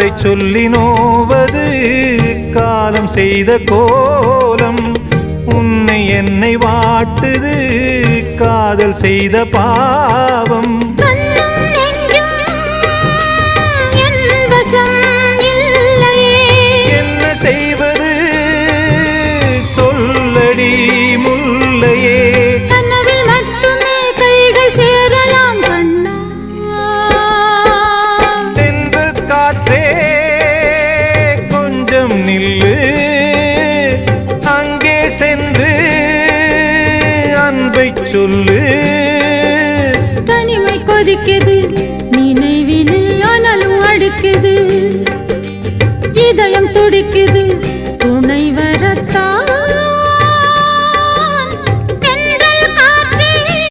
காதலை சொல்லி நோவது காலம் செய்த கோலம். உன்னை என்னை வாட்டுது காதல் செய்த பாவம். என்ன செய்வது சொல்லடி முல்லையே. கனவில் மட்டுமே கைகள் சேரலாம் கண்ணா. தென்றல் காற்றே கொஞ்சம் நில்லு, அங்கே சென்று அன்பை சொல்லு. தனிமை கொதிக்குது நினைவிலே ஆனாலும் அடுக்குது. இதயம் துடிக்குது துணை வரத்தா.